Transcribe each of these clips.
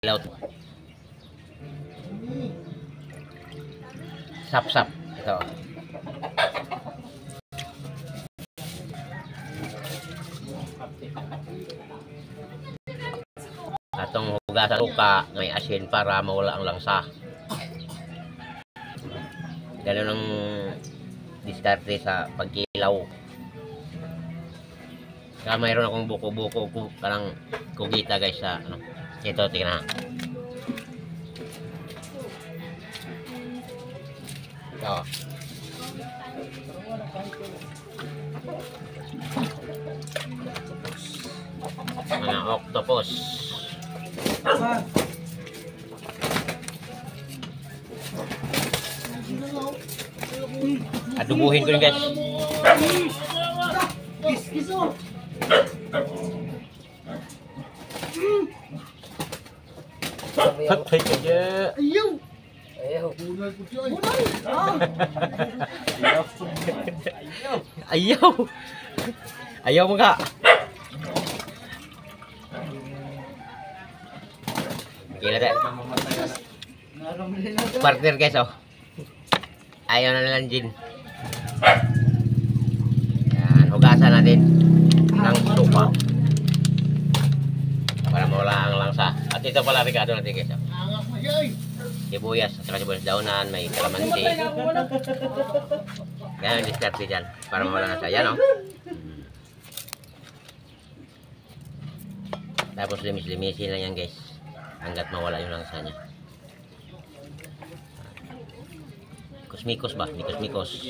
Laut. Sap-sap ito. Atong hugasan suka may asin para mawala ang langsa. Ganun ang diskarte sa pagkilaw. Kaya mayroon akong buko-buko parang kugita guys sa ano. Ito tingnan. Oh. Mga octopus. Adubuhin ko yun guys. Patay ka dyan. Ayaw. Ayaw. Ayaw. Ayaw mo ka. Gila deh. Partner guys oh. Ayaw na lang Jin. Yan, hugasan natin ng suka para mawala ang langsa. At ito pala Ricardo natin guys oh. Sibuyas, at saka sibuyas daunan, may kalamansi. Yan, diskarte dyan para mawala na siya. Yan o. Tapos limis-limisin lang yan guys hanggat mawala yung langsa niya. Mikos ba? Mikos.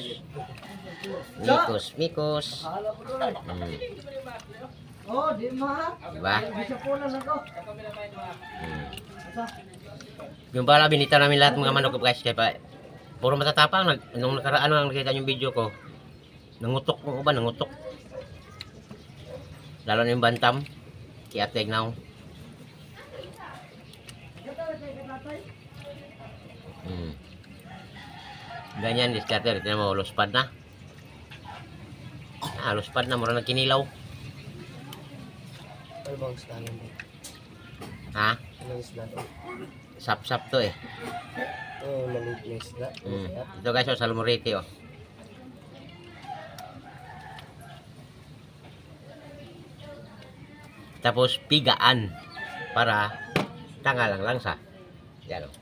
Oh, di ma. Diba? Yung pala binita namin lahat mga manok guys kaya pa puro matatapang nung nakaraan lang nakita yung video ko. Nangutok mo ba? Nangutok. Lalo na yung bantam. Kiateg na. Ganyan diskarte ito mo luspad na. Luspad na mura nagkinilaw. Ano bang isda mo? Ha? Anong isda to? Sap-sap to eh. Oh, maliit na isda. Ito guys, oh, salmorete oh. Tapos pigaan para tangalang langsa. Yan oh.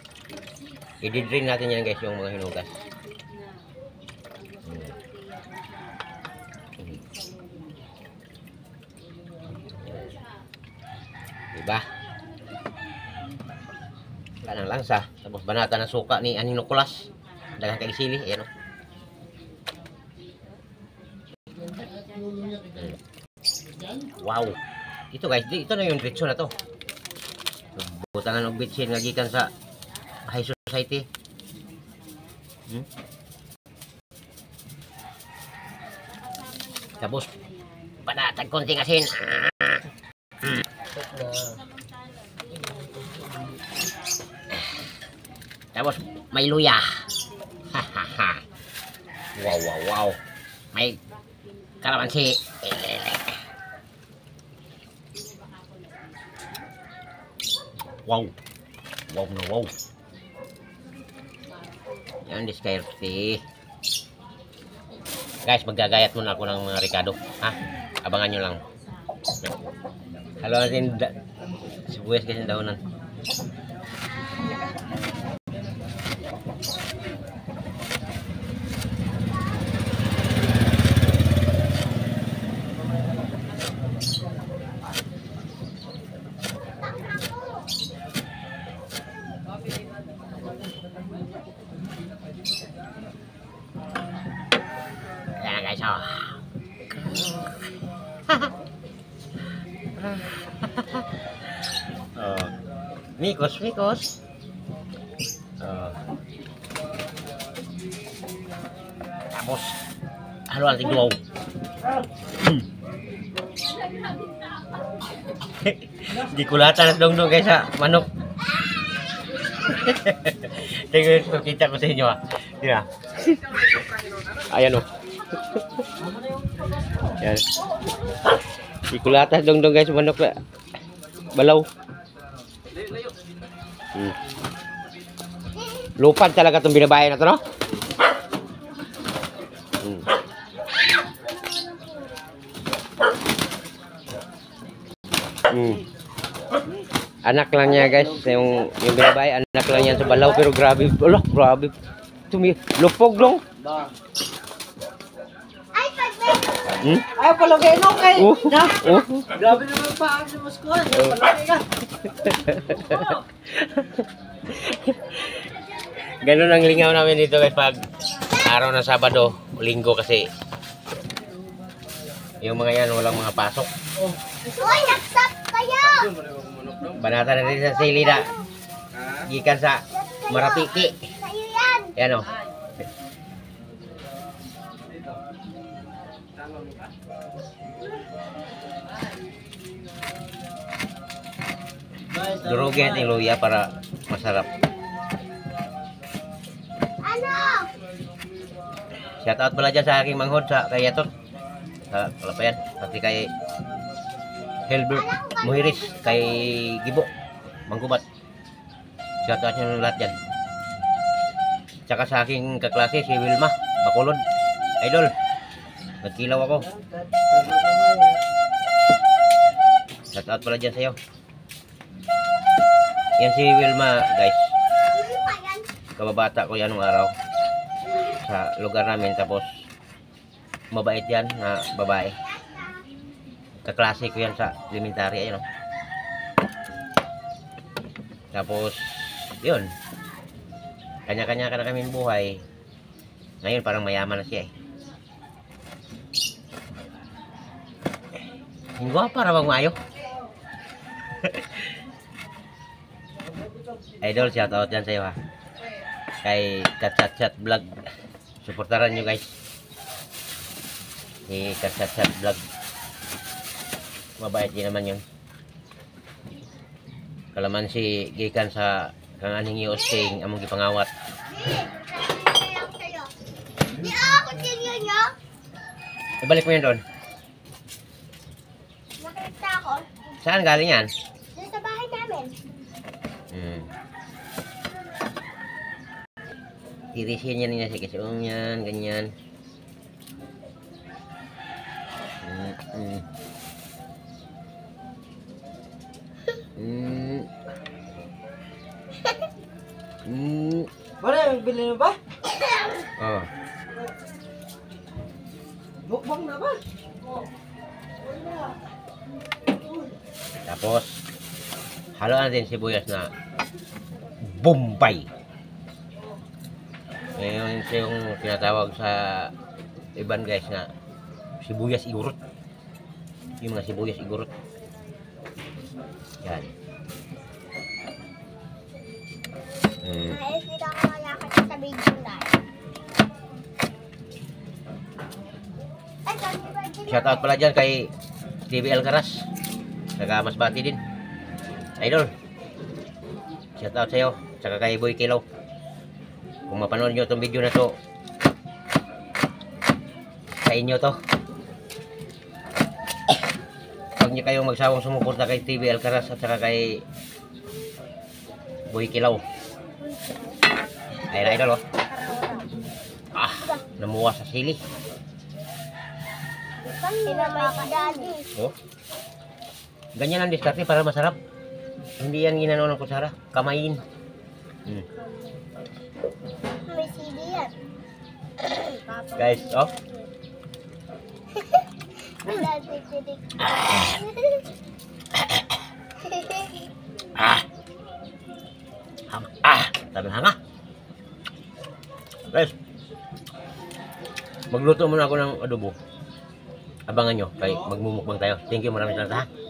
I-drain natin yan guys yung mga hinugas. Diba? Wala ng langsa. Tapos banata ng suka ni Aning Nicolas. Dagang kay sili. Ayan o. Wow. Ito guys. Ito na yung diretso na to. Butangan og bitsin nga gikan sa high society. Tapos banatag konting asin. Tapos may luya. Wow. May kalamansi. Wow. Yan diskarte. Guys, maggagayat muna ako ng mga Ricardo. Ha? Abangan nyo lang. Halo natin sibuyas kasi daunan. Ayan guys oh. Mikos. Tapos halo natin duwaw. Di kulatan at dongdong guys sa manok. Tingnan kita ko sa inyo ah. Dira. Ayan o. Yan. Ikulatas dong guys manok la. Balaw. Hmm. Lupad talaga itong binabayan na to, no? Hmm. Hmm. Anak lang niya guys, yung binabayan, anak lang yan sa balaw, pero grabe, grabe. Lupog long. Hmm? Ay, palagay no kay. Na. Oh. Grabe naman pa ang mas ko. Palagay ka. Ganun ang lingaw namin dito guys pag araw ng Sabado, Linggo kasi yung mga yan walang mga pasok. Uy, nag-stop kayo! Banata na rin sa Silida. Gikan sa Marapiki. Sa'yo yan! Yan o. Durugin natin luya para masarap. Ano? Shout out pala dyan sa aking manghod sa kay Yatot. Sa Palapayan. Pati kay Helbert Muhiris. Kay Gibo. Mangkubat. Shout out nyo lahat dyan. Tsaka sa aking kaklase si Wilma Bacolod. Idol. Nagkilaw ako. Shout out pala dyan sa'yo. Yan si Wilma guys. Kababata ko yan nung araw sa lugar namin, tapos mabait yan na babae, kaklase ko yan sa elementary, ayun o. Tapos yun, kanya-kanya ka na kami buhay. Ngayon parang mayaman na siya eh. Hingwa para bang mayo. Idol, shout out yan sa'yo ha. Kay Katchat Vlog. Suportaran nyo guys. Si Katchat Vlog. Mabait din naman yun. Kalamansi gikan sa kang aning iosting among gipangawat. Di ako tinyo nyo. Ibalik mo yun doon. Nakita ako. Saan galing yan? Doon sa bahay namin. Tirisin yan niya si Kasong yan, ganyan. Wala yung bili mo ba? Oh. Mukbang na ba? Tapos haluan natin sibuyas na Bombay. Ngayon ito yung tinatawag sa iban guys na sibuyas igurot. Yung mga sibuyas igurot. Yan. Ayos dito ako malakad sa video live. Ay, happy birthday. Shoutout pala dyan kay TV Alcaraz. Taga Masbati din. Idol. Shoutout sa'yo. Tsaka kay Boy Kilaw. Kung mapanood nyo itong video na to, sa inyo to. Huwag nyo kayong magsawang sumuporta kay TV Alcaraz at saka kay Boy Kilaw. Ayun, idol oh. Namuha sa sili. Sinamay si Daddy. Oh. Ganyan ang diskarte para masarap. Hindi yan ginano ng kutsara. Kamayin. May CD yan. Guys, oh. May Daddy titik. Sabi hanga. Guys, magluto muna ako ng adobo. Abangan nyo, kay magmumukbang tayo. Thank you, maraming salamat ha.